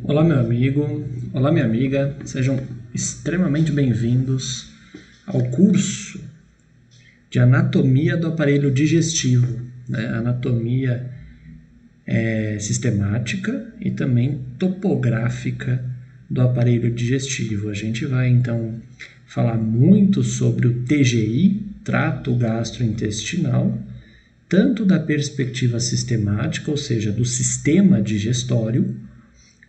Olá, meu amigo, olá, minha amiga, sejam extremamente bem-vindos ao curso de anatomia do aparelho digestivo, né? Anatomia sistemática e também topográfica do aparelho digestivo. A gente vai então falar muito sobre o TGI, trato gastrointestinal, tanto da perspectiva sistemática, ou seja, do sistema digestório,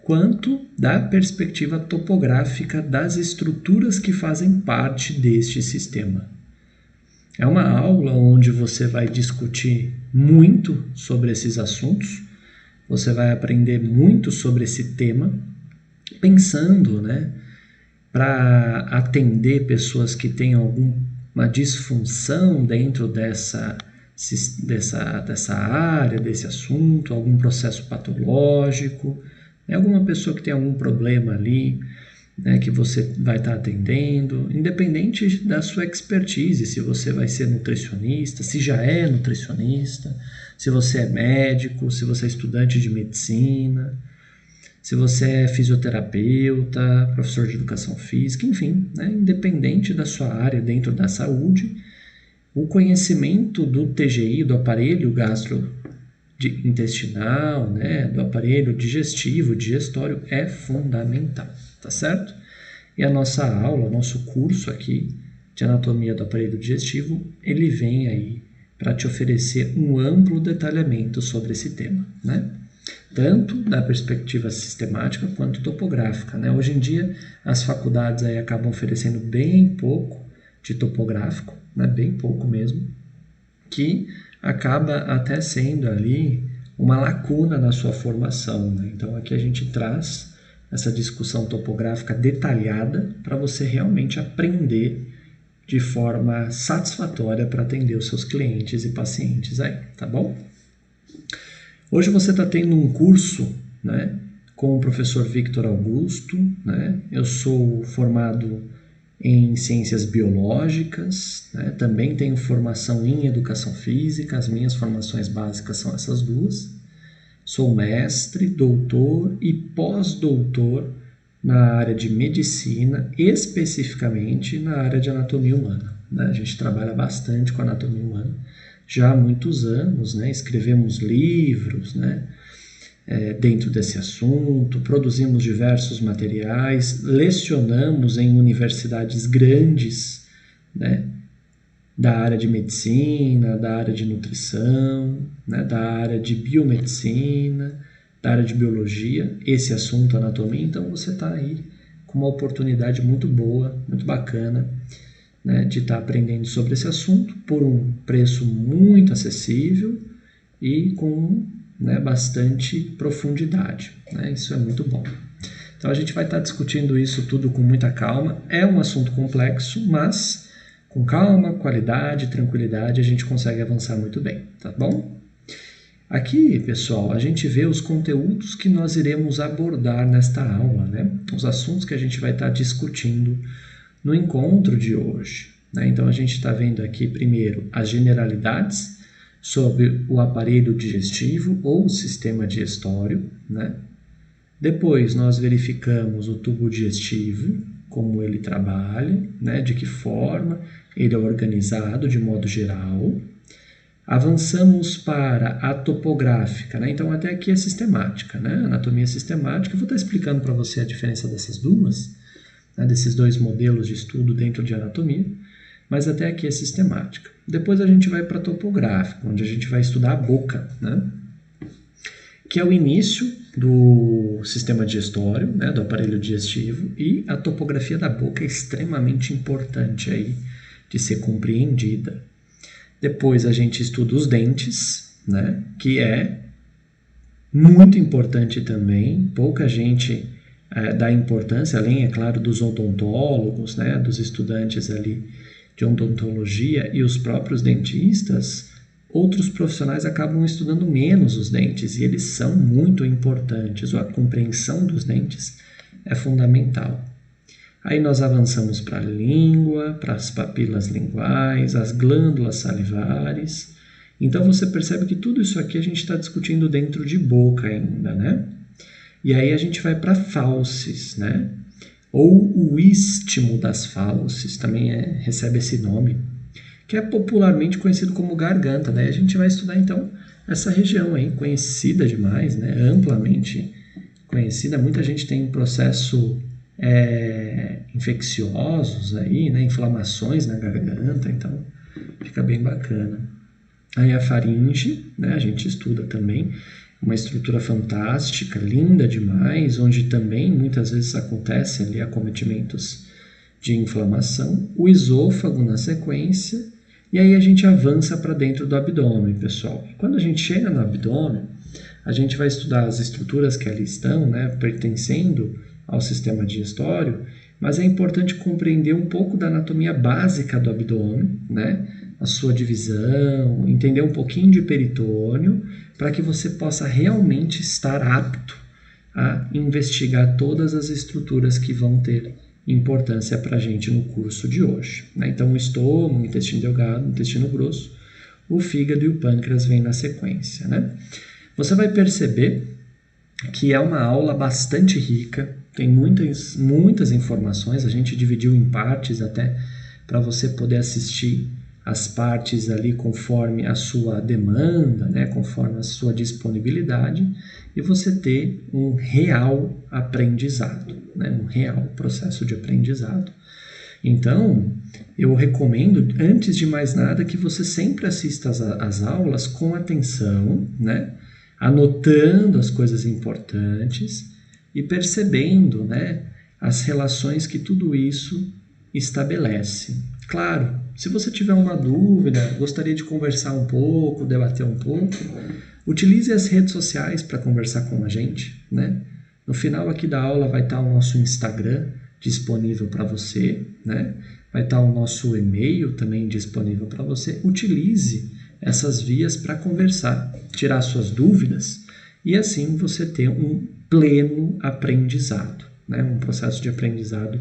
quanto da perspectiva topográfica das estruturas que fazem parte deste sistema. É uma aula onde você vai discutir muito sobre esses assuntos, você vai aprender muito sobre esse tema, pensando, para atender pessoas que têm alguma disfunção dentro dessa área, desse assunto, algum processo patológico, alguma pessoa que tem algum problema ali, que você vai estar atendendo, independente da sua expertise, se você vai ser nutricionista, se já é nutricionista, se você é médico, se você é estudante de medicina, se você é fisioterapeuta, professor de educação física, enfim, independente da sua área dentro da saúde, o conhecimento do TGI, do aparelho gastrointestinal, do aparelho digestivo, digestório, é fundamental, tá certo? E a nossa aula, o nosso curso aqui de anatomia do aparelho digestivo, ele vem aí para te oferecer um amplo detalhamento sobre esse tema, tanto da perspectiva sistemática quanto topográfica, Hoje em dia, as faculdades aí acabam oferecendo bem pouco de topográfico, bem pouco mesmo, que acaba até sendo ali uma lacuna na sua formação. Então, aqui a gente traz essa discussão topográfica detalhada para você realmente aprender de forma satisfatória para atender os seus clientes e pacientes aí, tá bom? Hoje você está tendo um curso, com o professor Victor Augusto, Eu sou formado em ciências biológicas, também tenho formação em educação física, as minhas formações básicas são essas duas. Sou mestre, doutor e pós-doutor na área de medicina, especificamente na área de anatomia humana. A gente trabalha bastante com anatomia humana já há muitos anos, escrevemos livros, dentro desse assunto, produzimos diversos materiais, lecionamos em universidades grandes, da área de medicina, da área de nutrição, da área de biomedicina, da área de biologia, esse assunto, anatomia. Então você está aí com uma oportunidade muito boa, muito bacana, de estar aprendendo sobre esse assunto por um preço muito acessível e com bastante profundidade. Isso é muito bom. Então a gente vai estar discutindo isso tudo com muita calma. É um assunto complexo, mas com calma, qualidade, tranquilidade, a gente consegue avançar muito bem, tá bom? Aqui, pessoal, a gente vê os conteúdos que nós iremos abordar nesta aula, Os assuntos que a gente vai estar discutindo no encontro de hoje. Então a gente está vendo aqui primeiro as generalidades sobre o aparelho digestivo ou sistema digestório, Depois nós verificamos o tubo digestivo, como ele trabalha, de que forma ele é organizado de modo geral. Avançamos para a topográfica, Então até aqui é sistemática, Anatomia sistemática. Eu vou estar explicando para você a diferença dessas duas, desses dois modelos de estudo dentro de anatomia, mas até aqui é sistemática. Depois a gente vai para a topográfica, onde a gente vai estudar a boca, que é o início do sistema digestório, do aparelho digestivo, e a topografia da boca é extremamente importante aí de ser compreendida. Depois a gente estuda os dentes, que é muito importante também, pouca gente dá importância, além, é claro, dos odontólogos, dos estudantes ali de odontologia e os próprios dentistas. Outros profissionais acabam estudando menos os dentes e eles são muito importantes. A compreensão dos dentes é fundamental. Aí nós avançamos para a língua, para as papilas linguais, as glândulas salivares. Então você percebe que tudo isso aqui a gente está discutindo dentro de boca ainda, E aí a gente vai para fauces, né? Ou o istmo das fauces, também recebe esse nome, que é popularmente conhecido como garganta, né? A gente vai estudar então essa região aí, conhecida demais, né? Amplamente conhecida. Muita gente tem processo infecciosos aí, né? Inflamações na garganta, então fica bem bacana. Aí a faringe, né? A gente estuda também, uma estrutura fantástica, linda demais, onde também muitas vezes acontecem ali acometimentos de inflamação. O esôfago na sequência, e aí a gente avança para dentro do abdômen, pessoal. E quando a gente chega no abdômen, a gente vai estudar as estruturas que ali estão, né, pertencendo ao sistema digestório, mas é importante compreender um pouco da anatomia básica do abdômen, né, a sua divisão, entender um pouquinho de peritônio, para que você possa realmente estar apto a investigar todas as estruturas que vão ter importância para a gente no curso de hoje, né? Então, o estômago, o intestino delgado, o intestino grosso, o fígado e o pâncreas vêm na sequência, né? Você vai perceber que é uma aula bastante rica, tem muitas informações, a gente dividiu em partes até para você poder assistir as partes ali conforme a sua demanda, né, conforme a sua disponibilidade, e você ter um real aprendizado, né, um real processo de aprendizado. Então, eu recomendo, antes de mais nada, que você sempre assista às aulas com atenção, né, anotando as coisas importantes e percebendo, né, as relações que tudo isso estabelece. Claro, se você tiver uma dúvida, gostaria de conversar um pouco, debater um pouco, utilize as redes sociais para conversar com a gente, né? No final aqui da aula vai estar o nosso Instagram disponível para você, né? Vai estar o nosso e-mail também disponível para você. Utilize essas vias para conversar, tirar suas dúvidas e assim você ter um pleno aprendizado, né? Um processo de aprendizado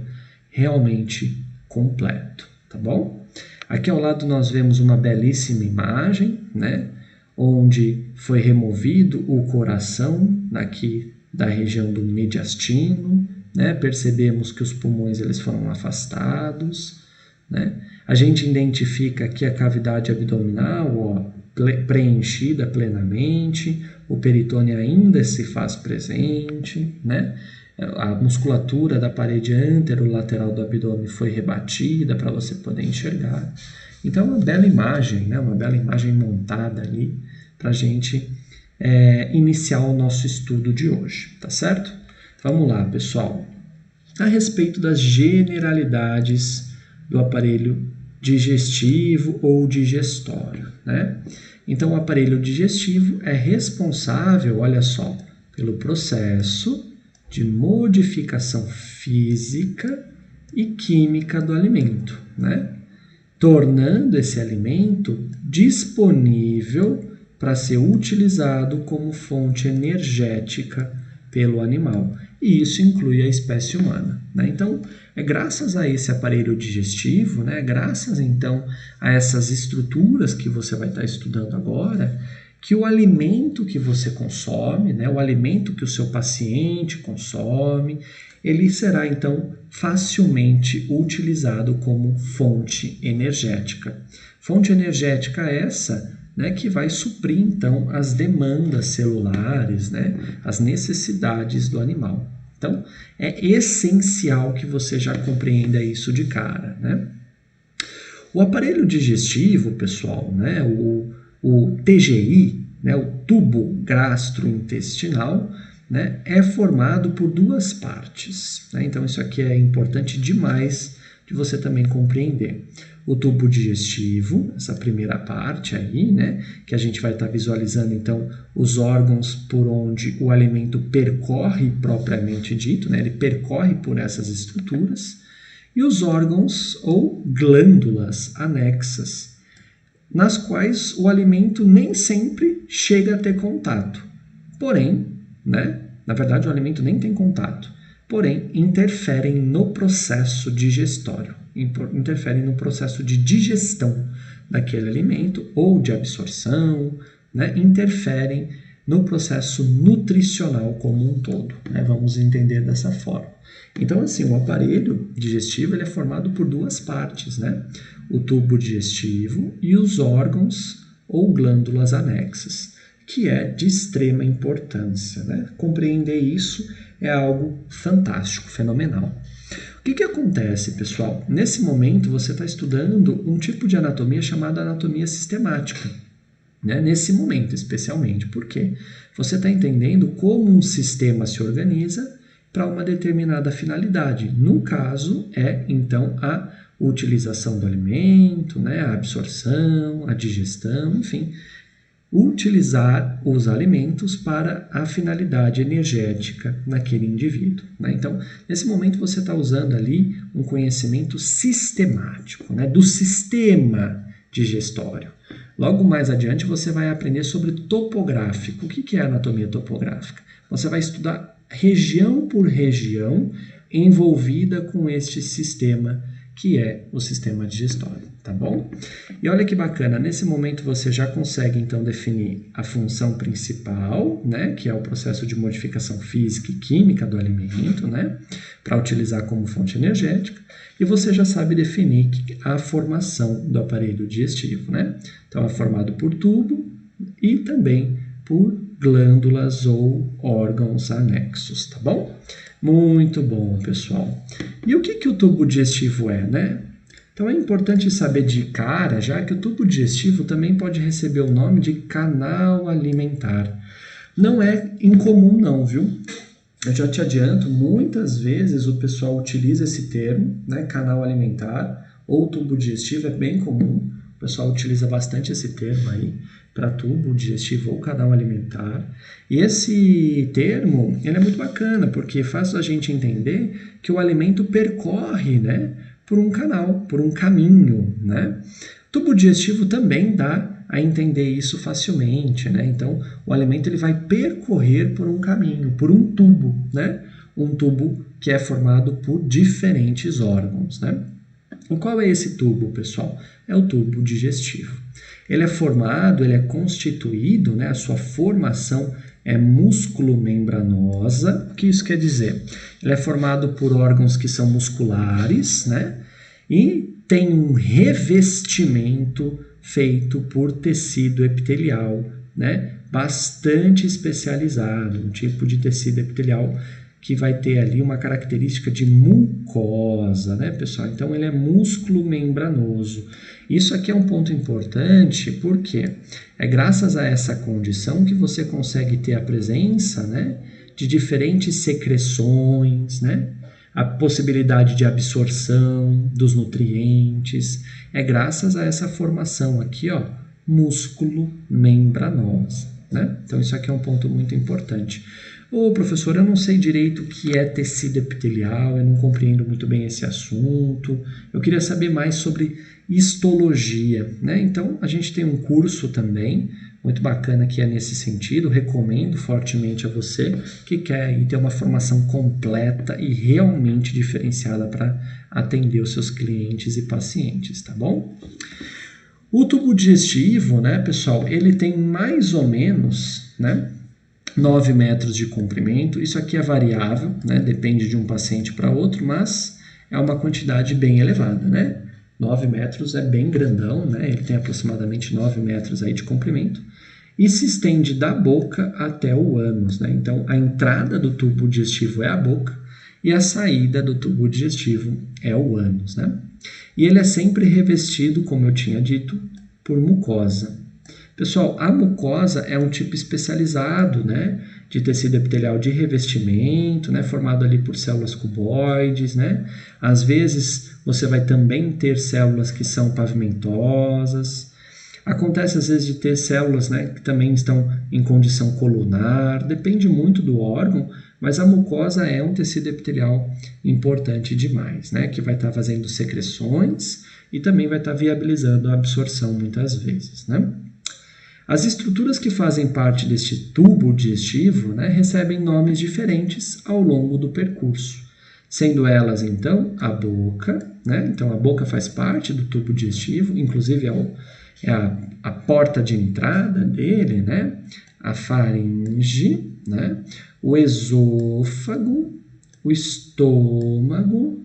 realmente completo. Tá bom? Aqui ao lado nós vemos uma belíssima imagem, né? Onde foi removido o coração aqui da região do mediastino, né? Percebemos que os pulmões eles foram afastados, né? A gente identifica aqui a cavidade abdominal, ó, preenchida plenamente, o peritônio ainda se faz presente, né? A musculatura da parede anterolateral do abdômen foi rebatida para você poder enxergar. Então, é uma bela imagem, né? Uma bela imagem montada ali para a gente iniciar o nosso estudo de hoje, tá certo? Vamos lá, pessoal. A respeito das generalidades do aparelho digestivo ou digestório, né? Então, o aparelho digestivo é responsável, olha só, pelo processo de modificação física e química do alimento, né? Tornando esse alimento disponível para ser utilizado como fonte energética pelo animal. E isso inclui a espécie humana, né? Então, é graças a esse aparelho digestivo, né? Graças, então, a essas estruturas que você vai estar estudando agora, que o alimento que você consome, né, o alimento que o seu paciente consome, ele será então facilmente utilizado como fonte energética. Fonte energética essa, né, que vai suprir então as demandas celulares, né, as necessidades do animal. Então, é essencial que você já compreenda isso de cara, né? O aparelho digestivo, pessoal, né, o TGI, né, o tubo gastrointestinal, né, é formado por duas partes, né? Então, isso aqui é importante demais de você também compreender. O tubo digestivo, essa primeira parte aí, né, que a gente vai estar visualizando, então, os órgãos por onde o alimento percorre propriamente dito, né, ele percorre por essas estruturas, e os órgãos ou glândulas anexas, nas quais o alimento nem sempre chega a ter contato. Porém, né, na verdade o alimento nem tem contato, porém interferem no processo digestório, interferem no processo de digestão daquele alimento ou de absorção, né, interferem no processo nutricional como um todo, né? Vamos entender dessa forma. Então, assim, o aparelho digestivo ele é formado por duas partes, né? O tubo digestivo e os órgãos ou glândulas anexas, que é de extrema importância, né? Compreender isso é algo fantástico, fenomenal. O que acontece, pessoal? Nesse momento, você está estudando um tipo de anatomia chamada anatomia sistemática, né? Nesse momento, especialmente. Por quê? Você está entendendo como um sistema se organiza para uma determinada finalidade. No caso, então, a utilização do alimento, né? A absorção, a digestão, enfim, utilizar os alimentos para a finalidade energética naquele indivíduo, né? Então, nesse momento você está usando ali um conhecimento sistemático, né? Do sistema digestório. Logo mais adiante você vai aprender sobre topográfico. O que é anatomia topográfica? Você vai estudar região por região envolvida com este sistema que é o sistema digestório, tá bom? E olha que bacana, nesse momento você já consegue então definir a função principal, né, que é o processo de modificação física e química do alimento, né, para utilizar como fonte energética, e você já sabe definir a formação do aparelho digestivo, né? Então é formado por tubo e também por glândulas ou órgãos anexos, tá bom? Muito bom, pessoal. E o que o tubo digestivo é, né? Então é importante saber de cara, já que o tubo digestivo também pode receber o nome de canal alimentar. Não é incomum não, viu? Eu já te adianto, muitas vezes o pessoal utiliza esse termo, né? Canal alimentar ou tubo digestivo, é bem comum. O pessoal utiliza bastante esse termo aí para tubo digestivo ou canal alimentar. E esse termo ele é muito bacana, porque faz a gente entender que o alimento percorre, né, por um canal, por um caminho, né? Tubo digestivo também dá a entender isso facilmente, né? Então, o alimento ele vai percorrer por um caminho, por um tubo, né? Um tubo que é formado por diferentes órgãos, né? E qual é esse tubo, pessoal? É o tubo digestivo. Ele é formado, ele é constituído, né? A sua formação é músculo-membranosa. O que isso quer dizer? Ele é formado por órgãos que são musculares, né? E tem um revestimento feito por tecido epitelial, né? Bastante especializado, um tipo de tecido epitelial que vai ter ali uma característica de mucosa, né, pessoal? Então, ele é músculo membranoso. Isso aqui é um ponto importante, porque é graças a essa condição que você consegue ter a presença, né, de diferentes secreções, né? A possibilidade de absorção dos nutrientes. É graças a essa formação aqui, ó, músculo membranoso, né? Então, isso aqui é um ponto muito importante. Ô, professor, eu não sei direito o que é tecido epitelial, eu não compreendo muito bem esse assunto. Eu queria saber mais sobre histologia, né? Então, a gente tem um curso também muito bacana que é nesse sentido. Recomendo fortemente a você que quer ter uma formação completa e realmente diferenciada para atender os seus clientes e pacientes, tá bom? O tubo digestivo, né, pessoal, ele tem mais ou menos, né, 9 metros de comprimento. Isso aqui é variável, né? Depende de um paciente para outro, mas é uma quantidade bem elevada, né? 9 metros é bem grandão, né? Ele tem aproximadamente 9 metros aí de comprimento e se estende da boca até o ânus, né? Então, a entrada do tubo digestivo é a boca e a saída do tubo digestivo é o ânus, né? E ele é sempre revestido, como eu tinha dito, por mucosa. Pessoal, a mucosa é um tipo especializado, né, de tecido epitelial de revestimento, né, formado ali por células cuboides, né? Às vezes você vai também ter células que são pavimentosas. Acontece às vezes de ter células, né, que também estão em condição colunar, depende muito do órgão, mas a mucosa é um tecido epitelial importante demais, né, que vai estar fazendo secreções e também vai estar viabilizando a absorção muitas vezes, né? As estruturas que fazem parte deste tubo digestivo, né, recebem nomes diferentes ao longo do percurso, sendo elas, então, a boca, né? Então, a boca faz parte do tubo digestivo, inclusive é a porta de entrada dele, né? A faringe, né? O esôfago, o estômago,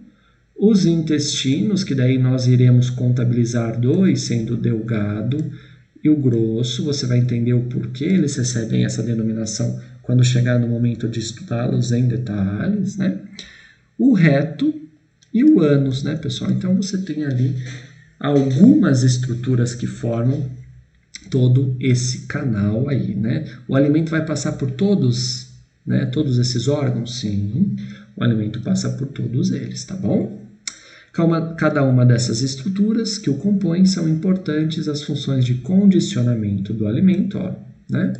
os intestinos, que daí nós iremos contabilizar dois, sendo o delgado e o grosso. Você vai entender o porquê eles recebem essa denominação quando chegar no momento de estudá-los em detalhes, né? O reto e o ânus, né, pessoal? Então você tem ali algumas estruturas que formam todo esse canal aí, né? O alimento vai passar por todos, né? Todos esses órgãos? Sim, o alimento passa por todos eles, tá bom? Cada uma dessas estruturas que o compõem são importantes às funções de condicionamento do alimento, ó, né?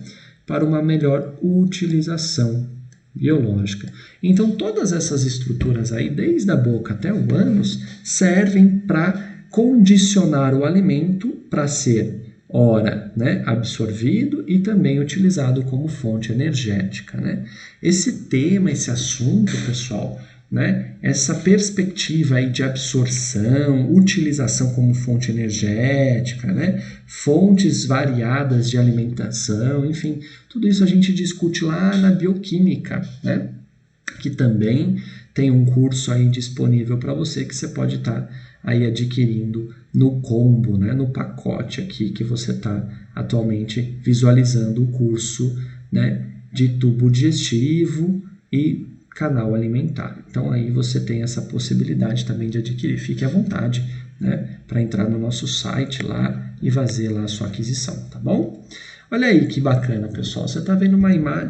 Para uma melhor utilização biológica. Então, todas essas estruturas aí, desde a boca até o ânus, servem para condicionar o alimento para ser, ora, né, absorvido e também utilizado como fonte energética, né? Esse tema, esse assunto, pessoal, né, essa perspectiva aí de absorção, utilização como fonte energética, né, fontes variadas de alimentação, enfim, tudo isso a gente discute lá na bioquímica, né, que também tem um curso aí disponível para você que você pode estar aí adquirindo no combo, né, no pacote aqui que você está atualmente visualizando o curso, né, de tubo digestivo e canal alimentar. Então aí você tem essa possibilidade também de adquirir. Fique à vontade, né, para entrar no nosso site lá e fazer lá a sua aquisição, tá bom? Olha aí que bacana, pessoal. Você está vendo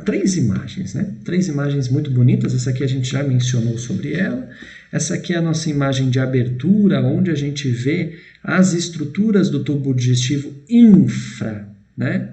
três imagens, né? Três imagens muito bonitas. Essa aqui a gente já mencionou sobre ela. Essa aqui é a nossa imagem de abertura, onde a gente vê as estruturas do tubo digestivo infra, né?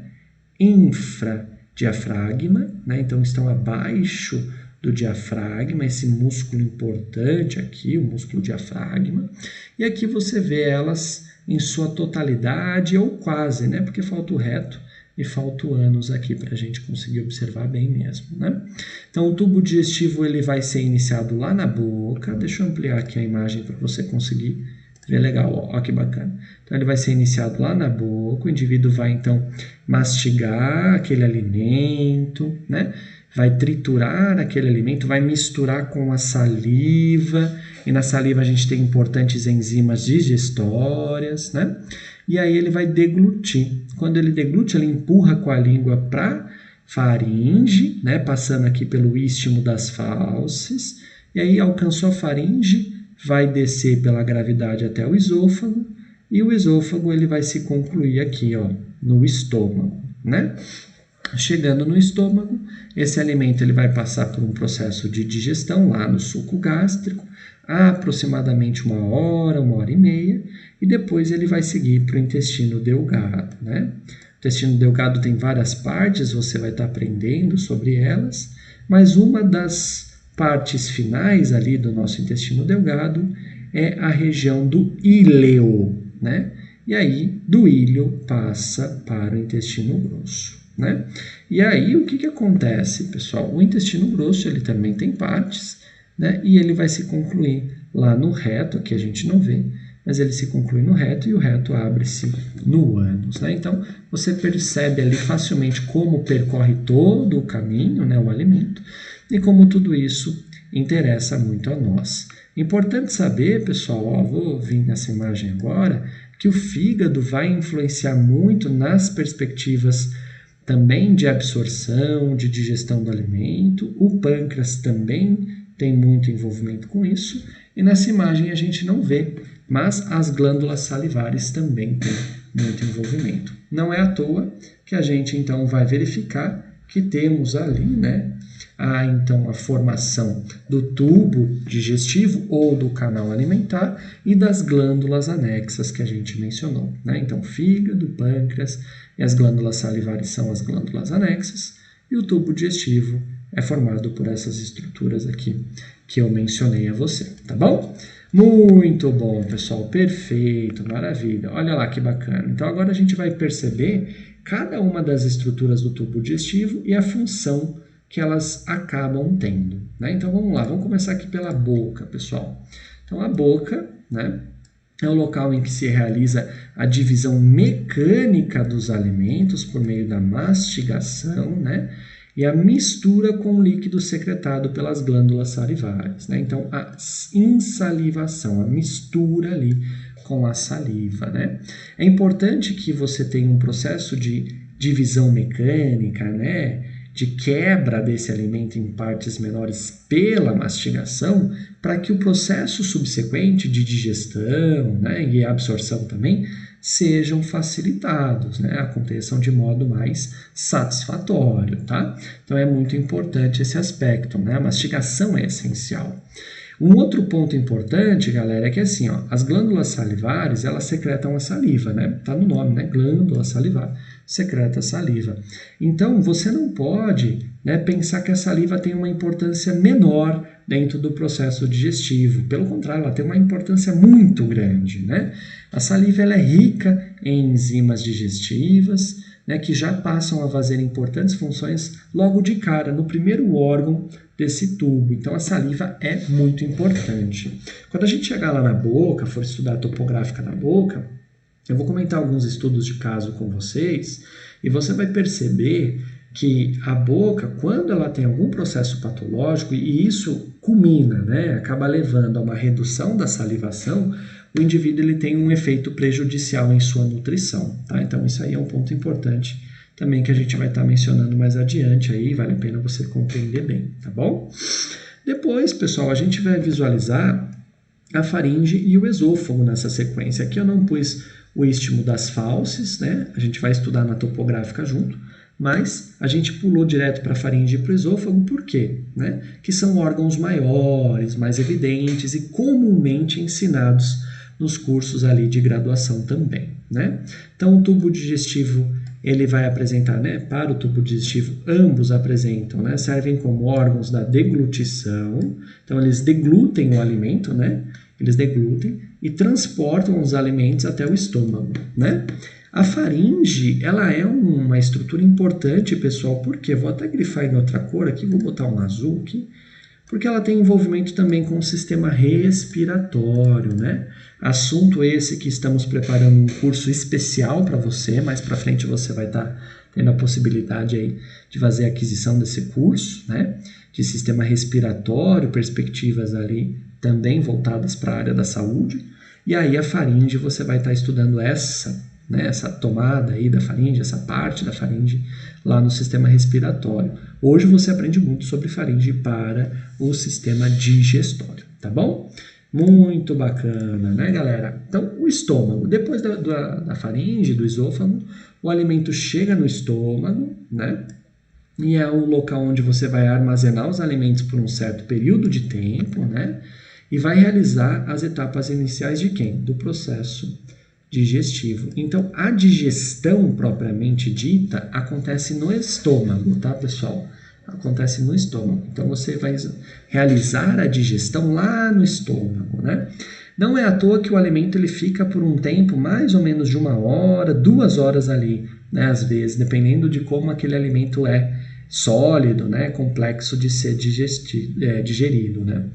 Infradiafragma, né? Então estão abaixo do diafragma, esse músculo importante aqui, o músculo diafragma. E aqui você vê elas em sua totalidade ou quase, né? Porque falta o reto e falta o ânus aqui para a gente conseguir observar bem mesmo, né? Então, o tubo digestivo ele vai ser iniciado lá na boca. Deixa eu ampliar aqui a imagem para você conseguir ver legal, ó que bacana. Então, ele vai ser iniciado lá na boca, o indivíduo vai, então, mastigar aquele alimento, né? Vai triturar aquele alimento, vai misturar com a saliva, e na saliva a gente tem importantes enzimas digestórias, né? E aí ele vai deglutir. Quando ele deglute, ele empurra com a língua para faringe, né? Passando aqui pelo istmo das fauces, e aí alcançou a faringe, vai descer pela gravidade até o esôfago, e o esôfago ele vai se concluir aqui, ó, no estômago, né? Chegando no estômago, esse alimento ele vai passar por um processo de digestão lá no suco gástrico, aproximadamente 1 hora e meia, e depois ele vai seguir para o intestino delgado, né? O intestino delgado tem várias partes, você vai estar aprendendo sobre elas, mas uma das partes finais ali do nosso intestino delgado é a região do íleo, né? E aí, do íleo passa para o intestino grosso, né? E aí, o que acontece, pessoal? O intestino grosso, ele também tem partes, né? E ele vai se concluir lá no reto, que a gente não vê, mas ele se conclui no reto e o reto abre-se no ânus, né? Então, você percebe ali facilmente como percorre todo o caminho, né, o alimento, e como tudo isso interessa muito a nós. Importante saber, pessoal, ó, vou vir nessa imagem agora, que o fígado vai influenciar muito nas perspectivas também de absorção, de digestão do alimento. O pâncreas também tem muito envolvimento com isso. E nessa imagem a gente não vê, mas as glândulas salivares também têm muito envolvimento. Não é à toa que a gente então vai verificar que temos ali, né, então a formação do tubo digestivo ou do canal alimentar e das glândulas anexas que a gente mencionou, né? Então, fígado, pâncreas e as glândulas salivares são as glândulas anexas e o tubo digestivo é formado por essas estruturas aqui que eu mencionei a você, tá bom? Muito bom, pessoal, perfeito, maravilha, olha lá que bacana. Então, agora a gente vai perceber cada uma das estruturas do tubo digestivo e a função que elas acabam tendo, né? Então, vamos lá, vamos começar aqui pela boca, pessoal. Então, a boca, né, é o local em que se realiza a divisão mecânica dos alimentos por meio da mastigação, né? E a mistura com o líquido secretado pelas glândulas salivares, né? Então, a insalivação, a mistura ali com a saliva, né? É importante que você tenha um processo de divisão mecânica, né? De quebra desse alimento em partes menores pela mastigação, para que o processo subsequente de digestão, né, e absorção também sejam facilitados, né, aconteçam de modo mais satisfatório, tá? Então é muito importante esse aspecto, né? A mastigação é essencial. Um outro ponto importante, galera, é que assim, ó, as glândulas salivares, elas secretam a saliva, né? Tá no nome, né? Glândula salivar, secreta a saliva. Então, você não pode, né, pensar que a saliva tem uma importância menor dentro do processo digestivo. Pelo contrário, ela tem uma importância muito grande, né? A saliva, ela é rica em enzimas digestivas, né, que já passam a fazer importantes funções logo de cara, no primeiro órgão desse tubo. Então, a saliva é muito importante. Quando a gente chegar lá na boca, for estudar a topográfica da boca, eu vou comentar alguns estudos de caso com vocês e você vai perceber que a boca, quando ela tem algum processo patológico, e isso culmina, né, acaba levando a uma redução da salivação, o indivíduo ele tem um efeito prejudicial em sua nutrição, tá? Então, isso aí é um ponto importante também que a gente vai estar mencionando mais adiante aí, vale a pena você compreender bem, tá bom? Depois, pessoal, a gente vai visualizar a faringe e o esôfago nessa sequência. Aqui eu não pus o istmo das fauces, né? A gente vai estudar na topográfica junto, mas a gente pulou direto para a faringe e para o esôfago, por quê? Né? Que são órgãos maiores, mais evidentes e comumente ensinados nos cursos ali de graduação também, né? Então, o tubo digestivo, ele vai apresentar, né, para o tubo digestivo, ambos apresentam, né, servem como órgãos da deglutição, então eles deglutem o alimento, né, eles deglutem e transportam os alimentos até o estômago, né. A faringe, ela é uma estrutura importante, pessoal, porque vou até grifar em outra cor aqui, vou botar um azul aqui, porque ela tem envolvimento também com o sistema respiratório, né? Assunto esse que estamos preparando um curso especial para você, mais para frente você vai estar tendo a possibilidade aí de fazer a aquisição desse curso, né? De sistema respiratório, perspectivas ali também voltadas para a área da saúde. E aí a faringe você vai estar estudando essa, né? Essa tomada aí da faringe, essa parte da faringe lá no sistema respiratório. Hoje você aprende muito sobre faringe para o sistema digestório, tá bom? Muito bacana, né, galera? Então, o estômago, depois da faringe, do esôfago, o alimento chega no estômago, né? E é o local onde você vai armazenar os alimentos por um certo período de tempo, né? E vai realizar as etapas iniciais de quem? Do processo digestivo. Então, a digestão propriamente dita acontece no estômago, tá, pessoal? Acontece no estômago. Então, você vai realizar a digestão lá no estômago, né? Não é à toa que o alimento ele fica por um tempo mais ou menos de 1 hora, 2 horas ali, né? Às vezes, dependendo de como aquele alimento é sólido, né? Complexo de ser digerido, né?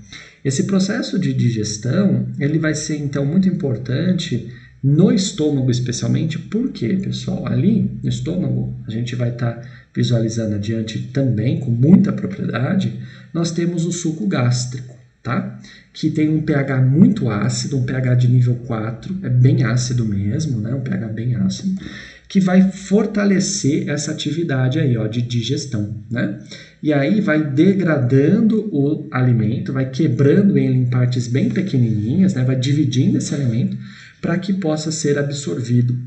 Esse processo de digestão, ele vai ser, então, muito importante no estômago especialmente, porque, pessoal, ali no estômago, a gente vai estar visualizando adiante também, com muita propriedade, nós temos o suco gástrico, tá? Que tem um pH muito ácido, um pH de nível 4, é bem ácido mesmo, né? Um pH bem ácido, que vai fortalecer essa atividade aí, ó, de digestão, né? E aí vai degradando o alimento, vai quebrando ele em partes bem pequenininhas, né? Vai dividindo esse alimento para que possa ser absorvido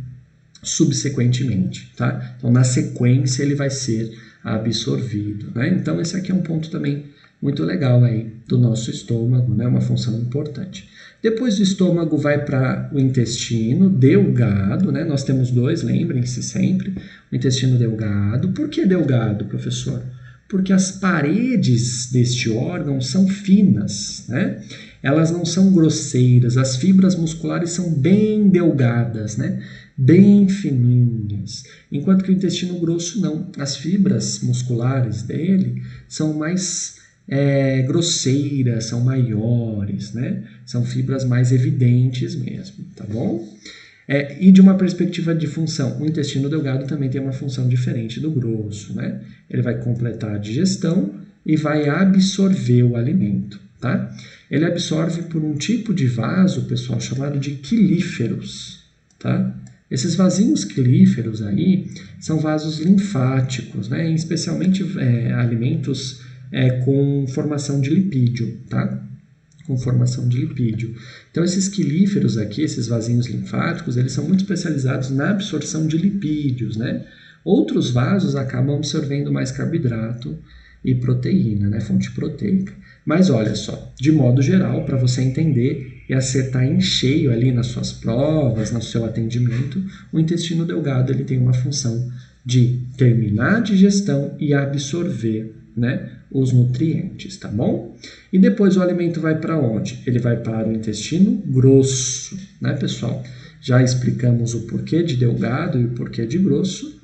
subsequentemente, tá? Então, na sequência, ele vai ser absorvido, né? Então, esse aqui é um ponto também muito legal aí do nosso estômago, né? Uma função importante. Depois do estômago vai para o intestino delgado, né? Nós temos dois, lembrem-se sempre, o intestino delgado. Por que delgado, professor? Porque as paredes deste órgão são finas, né? Elas não são grosseiras, as fibras musculares são bem delgadas, né? Bem fininhas. Enquanto que o intestino grosso não, as fibras musculares dele são mais grosseiras, são maiores, são fibras mais evidentes mesmo, tá bom? E de uma perspectiva de função, o intestino delgado também tem uma função diferente do grosso, Ele vai completar a digestão e vai absorver o alimento, tá? Ele absorve por um tipo de vaso, pessoal, chamado de quilíferos, tá? Esses vasinhos quilíferos aí são vasos linfáticos, especialmente alimentos com formação de lipídio, tá? Com formação de lipídio. Então, esses quilíferos aqui, esses vasinhos linfáticos, eles são muito especializados na absorção de lipídios, Outros vasos acabam absorvendo mais carboidrato e proteína, fonte proteica. Mas olha só, de modo geral, para você entender e acertar em cheio ali nas suas provas, no seu atendimento, o intestino delgado ele tem uma função de terminar a digestão e absorver os nutrientes, tá bom? E depois o alimento vai para onde? Ele vai para o intestino grosso, pessoal? Já explicamos o porquê de delgado e o porquê de grosso,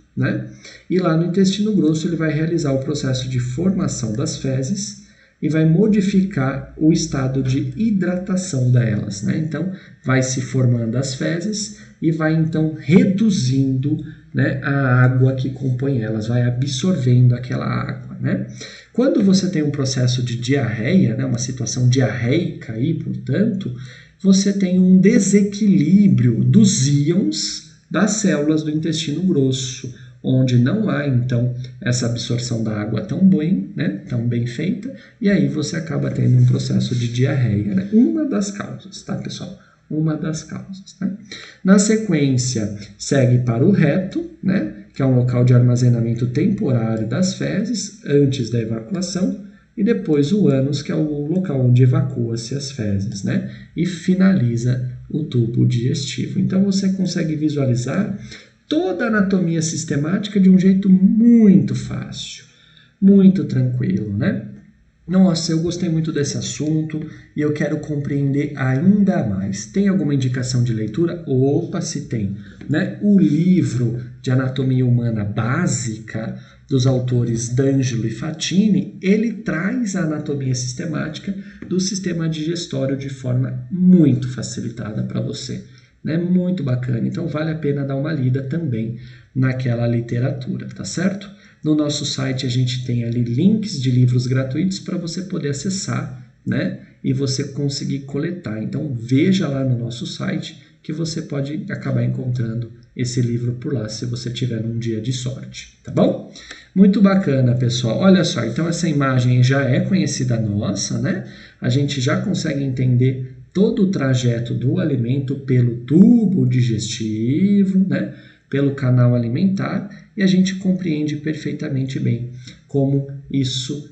E lá no intestino grosso ele vai realizar o processo de formação das fezes e vai modificar o estado de hidratação delas, Então, vai se formando as fezes e vai então reduzindo a água que compõe elas, vai absorvendo aquela água, Quando você tem um processo de diarreia, uma situação diarreica aí, portanto, você tem um desequilíbrio dos íons das células do intestino grosso, onde não há, então, essa absorção da água tão bem feita, e aí você acaba tendo um processo de diarreia, Uma das causas, tá, pessoal? Uma das causas, Na sequência, segue para o reto, que é um local de armazenamento temporário das fezes, antes da evacuação, e depois o ânus, que é o local onde evacua-se as fezes, E finaliza o tubo digestivo. Então, você consegue visualizar toda a anatomia sistemática de um jeito muito fácil, muito tranquilo, Nossa, eu gostei muito desse assunto e eu quero compreender ainda mais. Tem alguma indicação de leitura? Opa, se tem, O livro de anatomia humana básica dos autores D'Angelo e Fatini, ele traz a anatomia sistemática do sistema digestório de forma muito facilitada para você. Muito bacana, então vale a pena dar uma lida também naquela literatura, tá certo? No nosso site a gente tem ali links de livros gratuitos para você poder acessar, e você conseguir coletar. Então veja lá no nosso site que você pode acabar encontrando esse livro por lá, se você tiver um dia de sorte, tá bom? Muito bacana, pessoal. Olha só, então essa imagem já é conhecida nossa, A gente já consegue entender todo o trajeto do alimento pelo tubo digestivo, pelo canal alimentar, e a gente compreende perfeitamente bem como isso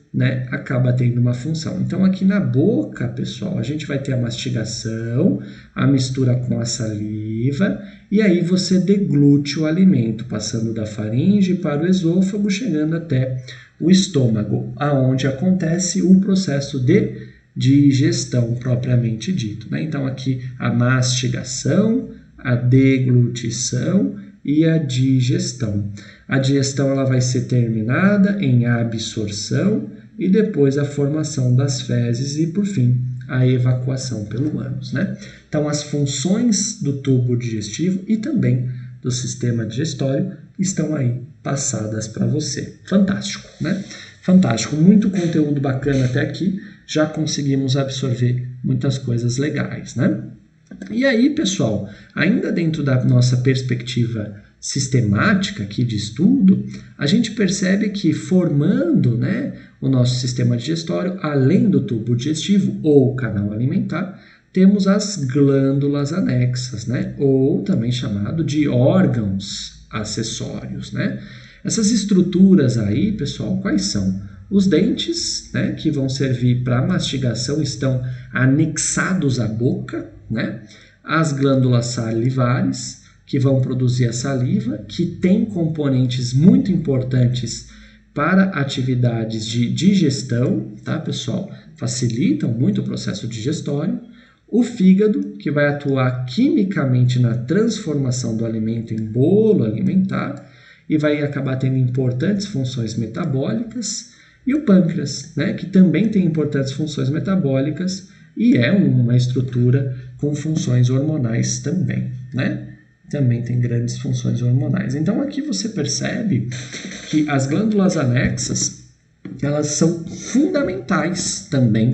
acaba tendo uma função. Então, aqui na boca, pessoal, a gente vai ter a mastigação, a mistura com a saliva, e aí você deglute o alimento, passando da faringe para o esôfago, chegando até o estômago, aonde acontece o processo de digestão propriamente dito. Então, aqui a mastigação, a deglutição e a digestão. A digestão ela vai ser terminada em absorção e depois a formação das fezes e, por fim, a evacuação pelo ânus. Então, as funções do tubo digestivo e também do sistema digestório estão aí passadas para você. Fantástico, Fantástico, muito conteúdo bacana até aqui. Já conseguimos absorver muitas coisas legais, E aí, pessoal, ainda dentro da nossa perspectiva sistemática aqui de estudo, a gente percebe que formando o nosso sistema digestório, além do tubo digestivo ou canal alimentar, temos as glândulas anexas, ou também chamado de órgãos acessórios, Essas estruturas aí, pessoal, quais são? Os dentes, que vão servir para mastigação, estão anexados à boca, As glândulas salivares, que vão produzir a saliva, que tem componentes muito importantes para atividades de digestão, tá, pessoal? Facilitam muito o processo digestório. O fígado, que vai atuar quimicamente na transformação do alimento em bolo alimentar e vai acabar tendo importantes funções metabólicas. E o pâncreas, né, que também tem importantes funções metabólicas e é uma estrutura com funções hormonais também, né? Também tem grandes funções hormonais. Então aqui você percebe que as glândulas anexas, elas são fundamentais também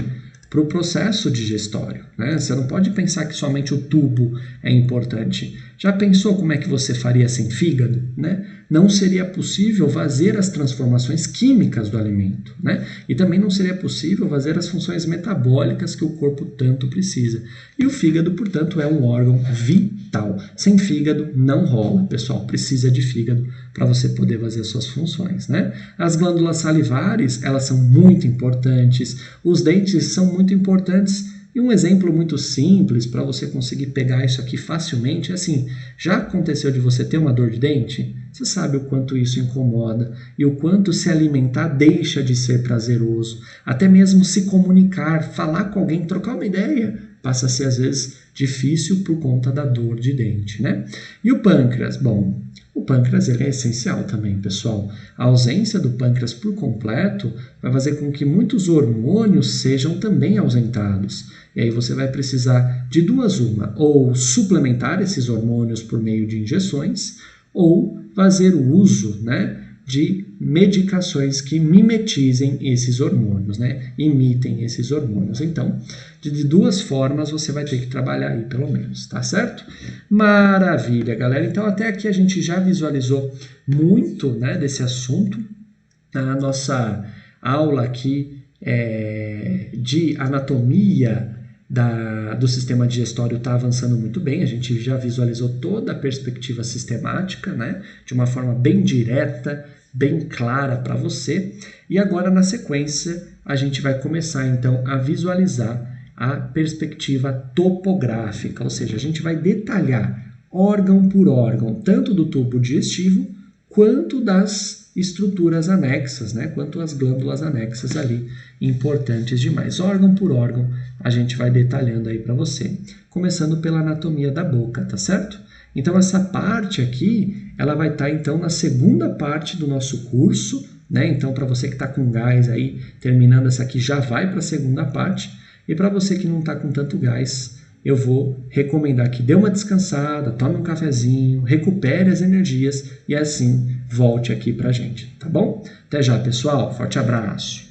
para o processo digestório, né? Você não pode pensar que somente o tubo é importante. Já pensou como é que você faria sem fígado, né? Não seria possível fazer as transformações químicas do alimento, né? E também não seria possível fazer as funções metabólicas que o corpo tanto precisa. E o fígado, portanto, é um órgão vital. Sem fígado não rola, pessoal. Precisa de fígado para você poder fazer as suas funções, né? As glândulas salivares, elas são muito importantes. Os dentes são muito importantes. E um exemplo muito simples para você conseguir pegar isso aqui facilmente é assim, já aconteceu de você ter uma dor de dente? Você sabe o quanto isso incomoda e o quanto se alimentar deixa de ser prazeroso. Até mesmo se comunicar, falar com alguém, trocar uma ideia, passa a ser às vezes difícil por conta da dor de dente, né? E o pâncreas? Bom, o pâncreas ele é essencial também, pessoal. A ausência do pâncreas por completo vai fazer com que muitos hormônios sejam também ausentados. E aí você vai precisar de duas uma, ou suplementar esses hormônios por meio de injeções, ou fazer o uso, né, de medicações que mimetizem esses hormônios, né, imitem esses hormônios. Então, de duas formas você vai ter que trabalhar aí, pelo menos, tá certo? Maravilha, galera. Então, até aqui a gente já visualizou muito, né, desse assunto. A nossa aula aqui de anatomia do sistema digestório está avançando muito bem, a gente já visualizou toda a perspectiva sistemática, né, de uma forma bem direta, bem clara para você, e agora na sequência a gente vai começar então a visualizar a perspectiva topográfica, ou seja, a gente vai detalhar órgão por órgão, tanto do tubo digestivo quanto das estruturas anexas, né? Quanto as glândulas anexas ali, importantes demais. Órgão por órgão, a gente vai detalhando aí para você, começando pela anatomia da boca, tá certo? Então, essa parte aqui, ela vai estar, então, na segunda parte do nosso curso, né? Então, para você que está com gás aí, terminando essa aqui, já vai para a segunda parte. E para você que não está com tanto gás, eu vou recomendar que dê uma descansada, tome um cafezinho, recupere as energias e assim volte aqui pra gente, tá bom? Até já, pessoal. Forte abraço.